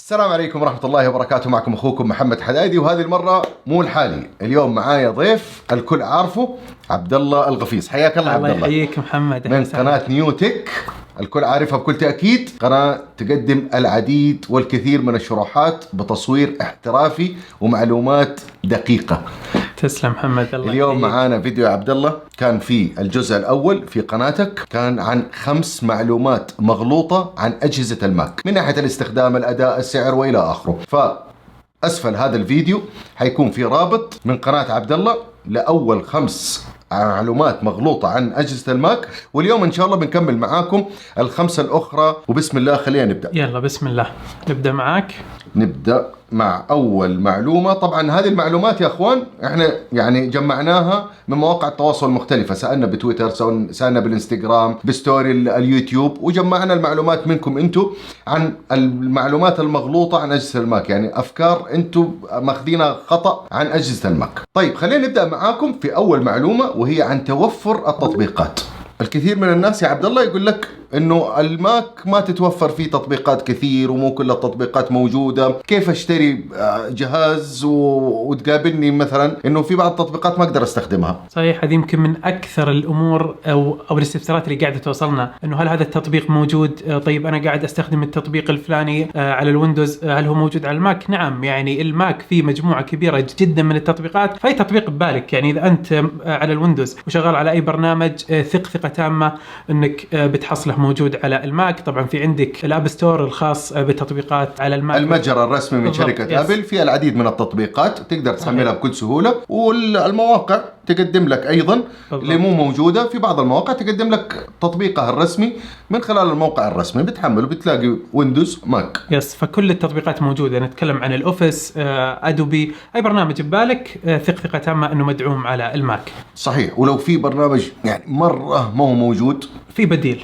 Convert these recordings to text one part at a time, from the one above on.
السلام عليكم ورحمة الله وبركاته. معكم أخوكم محمد حدايدي، وهذه المرة مو لحالي، اليوم معايا ضيف الكل عارفه، عبد الله الغفيص. حياك الله عبد الله. الله يحييك محمد. من قناة نيو تك، الكل عارفها بكل تأكيد، قناة تقدم العديد والكثير من الشروحات بتصوير احترافي ومعلومات دقيقة. تسلم محمد. الله اليوم يحييك. معانا فيديو يا عبد الله، كان في الجزء الأول في قناتك كان عن 5 معلومات مغلوطة عن أجهزة الماك من ناحية الاستخدام، الأداء، السعر وإلى آخره. فأسفل هذا الفيديو حيكون في رابط من قناة عبد الله لأول 5 معلومات مغلوطة عن أجهزة الماك، واليوم إن شاء الله بنكمل معاكم ال5 الأخرى. وبسم الله خلينا نبدأ. يلا بسم الله نبدأ معاك. نبدأ مع أول معلومة. طبعا هذه المعلومات يا أخوان احنا يعني جمعناها من مواقع التواصل المختلفة، سألنا بتويتر، سألنا بالإنستغرام، بستوري اليوتيوب، وجمعنا المعلومات منكم انتم عن المعلومات المغلوطة عن أجهزة الماك، يعني أفكار انتم ماخذينها خطأ عن أجهزة الماك. طيب خلينا نبدأ معاكم في أول معلومة، وهي عن توفر التطبيقات. الكثير من الناس يا عبد الله يقول لك انه الماك ما تتوفر فيه تطبيقات كثير ومو كل التطبيقات موجودة، كيف اشتري جهاز وتقابلني مثلا انه في بعض التطبيقات ما اقدر استخدمها. صحيح، هذه يمكن من اكثر الامور او الاستفسارات اللي قاعده توصلنا، انه هل هذا التطبيق موجود؟ طيب انا قاعد استخدم التطبيق الفلاني على الويندوز، هل هو موجود على الماك؟ نعم، يعني الماك فيه مجموعة كبيرة جدا من التطبيقات، فاي تطبيق ببالك، يعني اذا انت على الويندوز وشغال على اي برنامج ثقة تامة انك بتحصله موجود على الماك. طبعا في عندك الاب ستور الخاص بالتطبيقات على الماك، المتجر الرسمي من شركة ابل، فيها العديد من التطبيقات تقدر تحملها بكل سهولة، والمواقع تقدم لك ايضا اللي مو موجودة في بعض المواقع، تقدم لك تطبيقها الرسمي من خلال الموقع الرسمي، بتحمله بتلاقي ويندوز ماك. فكل التطبيقات موجودة. نتكلم عن الاوفيس، ادوبي، اي برنامج ببالك ثقة تامة انه مدعوم على الماك. صحيح، ولو في برنامج يعني مرة ما هو موجود في بديل.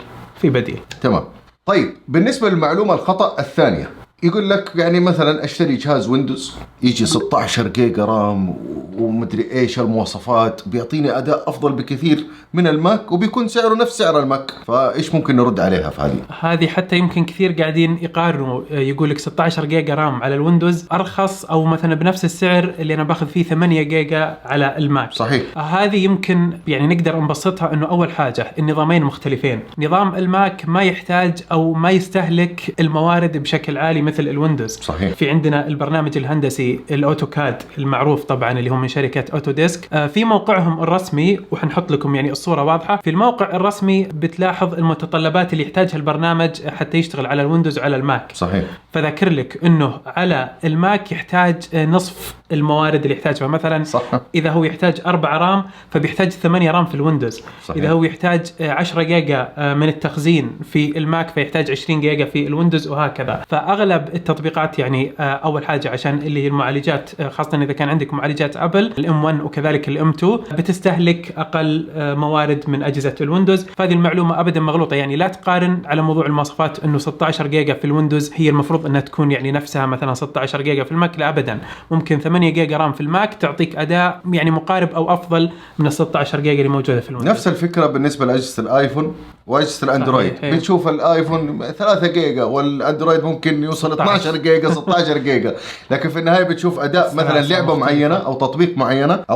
تمام. طيب بالنسبة للمعلومة الخطأ الثانية، يقول لك يعني مثلا اشتري جهاز ويندوز يجي 16 جيجا رام ومدري ايش المواصفات، بيعطيني اداء افضل بكثير من الماك وبيكون سعره نفس سعر الماك، فايش ممكن نرد عليها في هذه حتى يمكن كثير قاعدين يقارنوا، يقول لك 16 جيجا رام على الويندوز ارخص او مثلا بنفس السعر اللي انا باخذ فيه 8 جيجا على الماك. صحيح. هذه يمكن يعني نقدر نبسطها انه اول حاجة النظامين مختلفين. نظام الماك ما يحتاج او ما يستهلك الموارد بشكل عالي مثل الويندوز. صحيح. في عندنا البرنامج الهندسي الاوتوكاد المعروف طبعا اللي هو من شركة اوتوديسك، في موقعهم الرسمي، وحنحط لكم يعني الصورة واضحة في الموقع الرسمي، بتلاحظ المتطلبات اللي يحتاجها البرنامج حتى يشتغل على الويندوز وعلى الماك. صحيح. فذكر لك انه على الماك يحتاج نصف الموارد اللي يحتاجها، مثلا صح. اذا هو يحتاج 4 رام فبيحتاج 8 رام في الويندوز. صحيح. اذا هو يحتاج 10 جيجا من التخزين في الماك فيحتاج 20 جيجا في الويندوز، وهكذا. فاغلب التطبيقات يعني اول حاجه عشان اللي هي المعالجات، خاصه اذا كان عندك معالجات ابل الام 1 وكذلك الام 2 بتستهلك اقل موارد من اجهزه الويندوز. فهذه المعلومه ابدا مغلوطه، يعني لا تقارن على موضوع المواصفات انه 16 جيجا في الويندوز هي المفروض انها تكون يعني نفسها مثلا 16 جيجا في الماك، لا ابدا. ممكن 8 جيجا رام في الماك تعطيك اداء يعني مقارب او افضل من ال 16 جيجا اللي موجوده في الويندوز. نفس الفكره بالنسبه لاجهزه الايفون واجهزه الاندرويد. بنشوف الايفون 3 جيجا والاندرويد ممكن يوصل 12 جيجا 16 جيجا، لكن في النهايه بتشوف اداء مثلا لعبه معينه او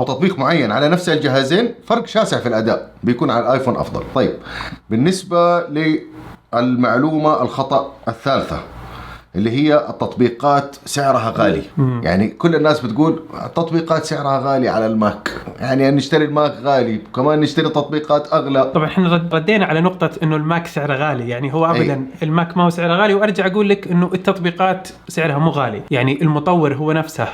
تطبيق معين على نفس الجهازين، فرق شاسع في الاداء بيكون على الايفون افضل. طيب بالنسبه للمعلومه الخطا الثالثه اللي هي التطبيقات سعرها غالي. يعني كل الناس بتقول التطبيقات سعرها غالي على الماك، يعني نشتري الماك غالي كمان نشتري تطبيقات أغلى. طبعا احنا ردينا على نقطة انه الماك سعره غالي، يعني هو ابدا الماك ما هو سعره غالي، وارجع اقول لك انه التطبيقات سعرها مو غالي. يعني المطور هو نفسه،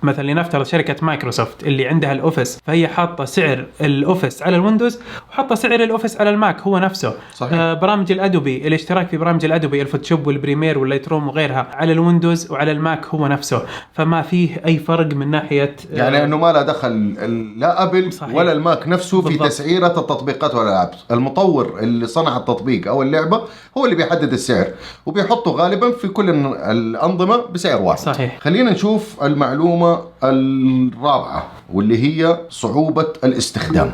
مثلا لنفترض شركة مايكروسوفت اللي عندها الاوفيس، فهي حاطة سعر الاوفيس على الويندوز وحاطة سعر الاوفيس على الماك هو نفسه. صحيح. برامج الادوبي، الاشتراك في برامج الادوبي الفوتوشوب والبريمير واللايتروم وغيرها على الويندوز وعلى الماك هو نفسه، فما فيه اي فرق من ناحية يعني انه ما لا دخل لا ابل. صحيح. ولا الماك نفسه بالضبط في تسعيرة التطبيقات ولا الالعاب. المطور اللي صنع التطبيق او اللعبة هو اللي بيحدد السعر وبيحطه غالبا في كل الانظمة بسعر واحد. صحيح. خلينا نشوف المعلومة الرابعة واللي هي صعوبة الاستخدام.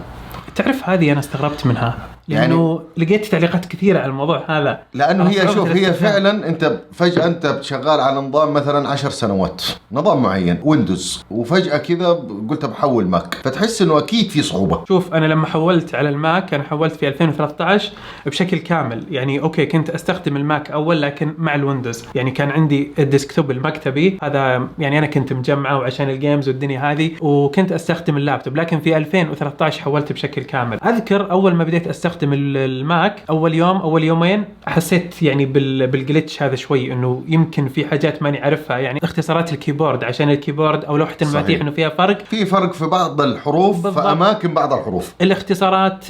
تعرف هذه أنا استغربت منها. لانه لقيت تعليقات كثيره على الموضوع هذا، لانه هي شوف هي فعلا انت فجاه انت شغال على نظام مثلا 10 سنوات نظام معين ويندوز، وفجاه كذا قلت بحول ماك، فتحس انه اكيد في صعوبه. شوف انا لما حولت على الماك، انا حولت في 2013 بشكل كامل، يعني اوكي كنت استخدم الماك اول لكن مع الويندوز، يعني كان عندي الديسكتوب المكتبي هذا، يعني انا كنت مجمعه وعشان الجيمز والدنيا هذه، وكنت استخدم اللابتوب، لكن في 2013 حولت بشكل كامل. اذكر اول ما بديت استخدم الماك اول يوم اول يومين حسيت يعني بالجلitch هذا شوي، انه يمكن في حاجات ماني عارفها، يعني اختصارات الكيبورد عشان الكيبورد او لوحه المفاتيح انه فيها فرق، في فرق في بعض الحروف في اماكن بعض الحروف الاختصارات،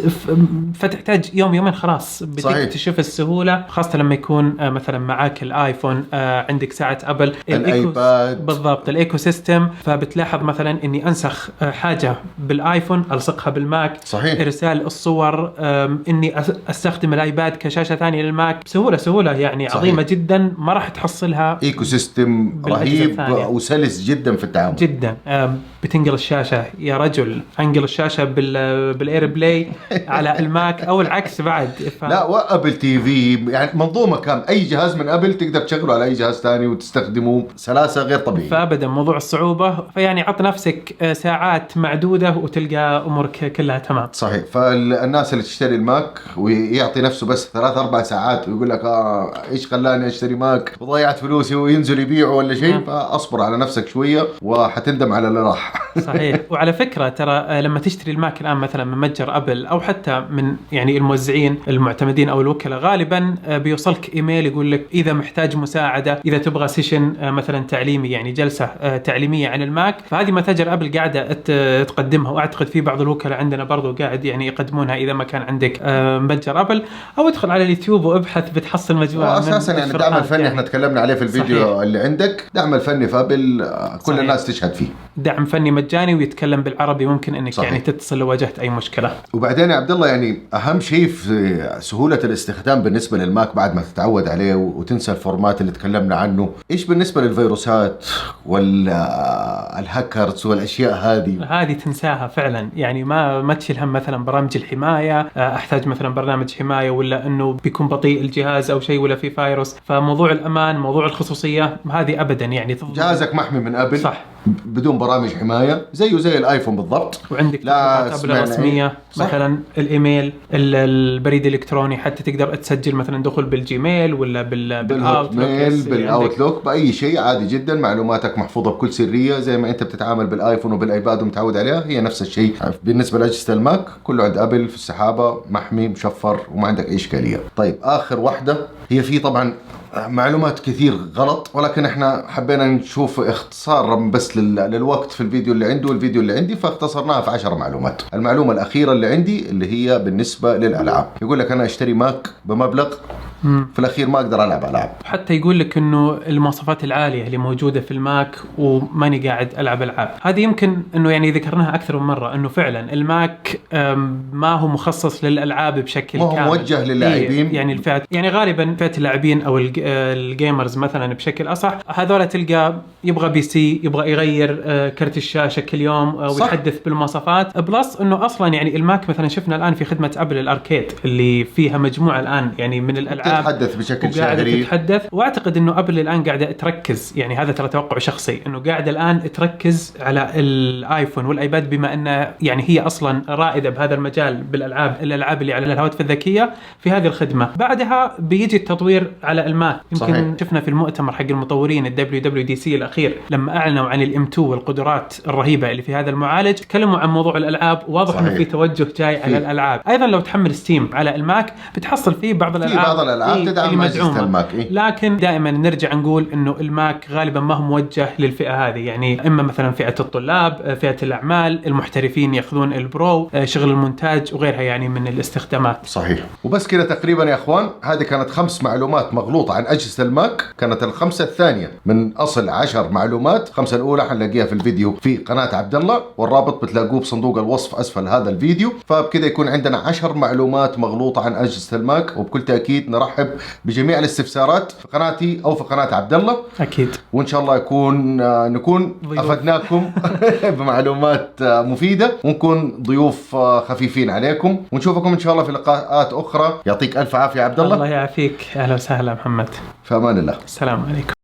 فتحتاج يوم يومين خلاص بدك تكتشف السهوله، خاصه لما يكون مثلا معاك الايفون، عندك ساعه ابل، الايباد، بالضبط الايكو سيستم، فبتلاحظ مثلا اني انسخ حاجه بالايفون الصقها بالماك، صحيح، ارسال الصور، اني استخدم الايباد كشاشه ثانيه للماك سهوله يعني صحيح. عظيمه جدا، ما راح تحصلها، ايكو سيستم رهيب وسلس جدا في التعامل جدا. بتنقل الشاشه يا رجل، انقل الشاشه بالاير بلاي على الماك او العكس بعد لا، وابل تي في يعني منظومه كام، اي جهاز من ابل تقدر تشغله على اي جهاز ثاني وتستخدمه سلاسه غير طبيعيه، فابدا موضوع الصعوبه، فيعني عط نفسك ساعات معدوده وتلقى امورك كلها تمام. صحيح. فالناس اللي تشتري الماك ويعطي نفسه بس 3-4 ساعات ويقول لك ايش خلاني اشتري ماك وضيعت فلوسي، وينزل يبيعه ولا شيء، فاصبر على نفسك شويه وحتندم على اللي راح. صحيح. وعلى فكره ترى لما تشتري الماك الان مثلا من متجر ابل او حتى من يعني الموزعين المعتمدين او الوكلاء، غالبا بيوصلك ايميل يقول لك اذا محتاج مساعده، اذا تبغى سيشن مثلا تعليمي، يعني جلسه تعليميه عن الماك، فهذه متاجر ابل قاعده تقدمها، واعتقد في بعض الوكلاء عندنا برضو قاعد يعني يقدمونها اذا ما كان عندك متجر ابل، او ادخل على اليوتيوب وابحث بتحصل مجموعه. اساسا يعني الدعم الفني يعني احنا تكلمنا عليه في الفيديو. صحيح. اللي عندك دعم الفني في ابل كل صحيح. الناس تشهد فيه، دعم فني مجاني ويتكلم بالعربي، ممكن انك صحيح. يعني تتصل لو واجهت اي مشكله. وبعدين يا عبد الله يعني اهم شيء في سهوله الاستخدام بالنسبه للماك بعد ما تتعود عليه وتنسى الفورمات اللي تكلمنا عنه، ايش بالنسبه للفيروسات والهاكرز والاشياء هذه تنساها فعلا، يعني ما تشيل هم مثلا برامج الحمايه، احتاج مثلا برنامج حمايه ولا انه بيكون بطيء الجهاز او شيء ولا في فيروس، فموضوع الامان موضوع الخصوصيه هذه ابدا يعني جهازك محمي من ابل صح بدون برامج حمايه زيه زي الايفون بالضبط، وعندك تطبيقات ابل الرسميه مثلا الايميل البريد الالكتروني، حتى تقدر تسجل مثلا دخول بالجيميل ولا بالاوتلوك باي شيء عادي جدا، معلوماتك محفوظه بكل سريه زي ما انت بتتعامل بالايفون وبالايباد ومتعود عليها، هي نفس الشيء بالنسبه لاجهزه الماك، كله عند ابل في السحابه محمي مشفر وما عندك اي اشكاليه. طيب اخر واحده هي في طبعا معلومات كثير غلط، ولكن احنا حبينا نشوف اختصار بس للوقت في الفيديو اللي عنده والفيديو اللي عندي، فاختصرناها في 10 معلومات. المعلومة الأخيرة اللي عندي اللي هي بالنسبة للألعاب، يقول لك أنا أشتري ماك بمبلغ في الأخير ما أقدر ألعب ألعاب، حتى يقول لك إنه المواصفات العالية اللي موجودة في الماك وماني قاعد ألعب ألعاب. هذه يمكن إنه يعني ذكرناها أكثر من مرة، إنه فعلا الماك ما هو مخصص للألعاب بشكل كامل، ما هو موجه للاعبين، يعني الفئة يعني غالبا فئة اللاعبين أو الجيمرز مثلا بشكل أصح، هذول تلقى يبغى بي سي، يبغى يغير كرت الشاشة كل يوم ويحدث بالمواصفات، بلس إنه أصلا يعني الماك مثلا شفنا الآن في خدمة أبل الأركيد اللي فيها مجموعة الآن يعني من الألعاب تتحدث بشكل شهري، واعتقد انه ابل الان قاعده تركز، يعني هذا ترى توقع شخصي، انه قاعده الان تركز على الايفون والايباد، بما انه يعني هي اصلا رائده بهذا المجال الالعاب اللي على الهواتف الذكيه في هذه الخدمه. بعدها بيجي التطوير على الماك. يمكن صحيح. شفنا في المؤتمر حق المطورين WWDC الاخير لما اعلنوا عن الM2 والقدرات الرهيبه اللي في هذا المعالج، تكلموا عن موضوع الالعاب، واضح انه في توجه جاي على الالعاب. ايضا لو تحمل ستيم على الماك بتحصل فيه بعض الالعاب تدعم أجهزة الماك. لكن دائما نرجع نقول انه الماك غالبا ما هو موجه للفئه هذه، يعني اما مثلا فئه الطلاب، فئه الاعمال، المحترفين ياخذون البرو، شغل المونتاج وغيرها يعني من الاستخدامات. صحيح. وبس كده تقريبا يا اخوان، هذه كانت 5 معلومات مغلوطه عن اجهزه الماك، كانت الخمسه الثانيه من اصل 10 معلومات، 5 الاولى حنلاقيها في الفيديو في قناه عبد الله، والرابط بتلاقوه بصندوق الوصف اسفل هذا الفيديو. فبكده يكون عندنا 10 معلومات مغلوطه عن اجهزه الماك، وبكل تاكيد نرحب ارحب بجميع الاستفسارات في قناتي او في قناه عبد الله اكيد. وان شاء الله نكون ضيوف. افدناكم بمعلومات مفيده ونكون ضيوف خفيفين عليكم ونشوفكم ان شاء الله في لقاءات اخرى. يعطيك الف عافيه عبد الله. الله يعافيك. اهلا وسهلا محمد. في امان الله. السلام عليكم.